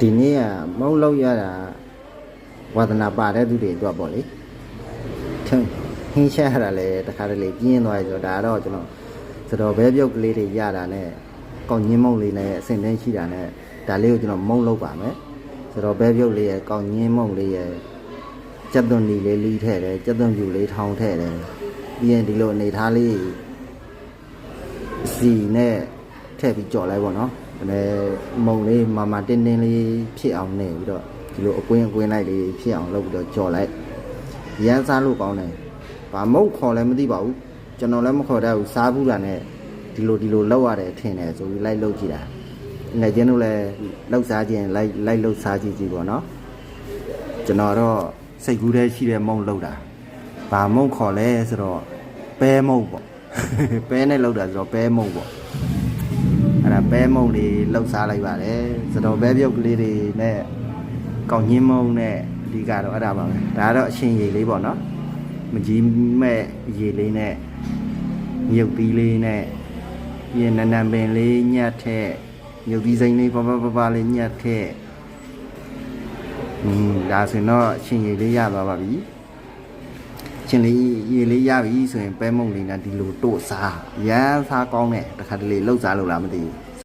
ဒီနေ့ကမုံလောက်ရတာဝါသနာပါတဲ့သူတွေအတွက်ပေါ့လေထင်းဟင်းရှာရတာလေတခါတလေပြင်းသွားရဆိုဒါတော့ကျွန်တော်စတော်ဘဲပြုတ်ကလေးတွေရတာနဲ့ကောင်းညင်းမုံလေးနဲ့အစင်တန်းရှိတာနဲ့ဒါလေးကိုကျွန်တော်မုံလောက်ပါမယ်စတော်ဘဲပြုတ်လေးရဲ့ကောင်းညင်းမုံလေးရဲ့ကြက်သွန်နီလေးလီးထည့်တယ်ကြက်သွန်ပြူလေးထောင်းထည့်တယ်ပြီးရင်ဒီလိုအနေထားလေးစီနဲ့ထည့်ပြီးကြော်လိုက်ပေါ့နော်မုံလေးမာမာတင်းတင်းလေးဖြစ်အောင်နေပြီးတော့ဒီလိုအကွင်းလိုက်လေးဖြစ်အောင်လုပ်ပြီးတော့ကြော်လိုက်ရမ်းစားလို့ကောင်းတယ်ဘာမုံခေါ်လည်းမသိပါဘူးကျွန်တော်လည်းမခေါ်တတ်ဘူးစားဘူးတာနဲ့ဒီလိုလောက်ရတယ်ထင်တယ်ဆိုပြီးလိုက်လုပ်ကြည့်တာငယ်ချင်းတို့လည်းလောက်စားခြင်းလိုက်လှုပ်စားကြည့်ပေါ့နော်ကျွန်တော်တော့စိတ်ကူးတဲ့ရှိတဲ့မုံလောက်တာဘာမုံခေါ်လဲဆိုတော့ပဲမုံပေါ့ပဲနဲ့လောက်တာဆိုတော့ပဲမုံပေါ့အဲ့ဒါပဲမုံလေးလှုပ်စားလိုက်ပါတယ်စတော်ပဲပြုတ်ကလေးတွေနဲ့ကောင်းညင်းမုံနဲ့အဓိကတော့အဲ့ဒါပါပဲဒါကတော့အရှင်ရည်လေးပေါ့နော်မကြီးမဲ့ရေလေးနဲ့မြုပ်သီးလေးနဲ့ပြီးရင်နန်ပင်လေးညက်ထဲမြုပ်သီးစိမ့်လေးပလေးညက်ထဲဒါဆိုရင်တော့အရှင်ရည်လေးရသွားပါပြီရှင်လေးရေလေးရပြီဆိုရင်ပဲမုံလေးနဲ့ဒီလိုတို့စားရမ်းစားကောင်းတယ်တခါတလေလှုပ်စားလို့လားမသိဘူး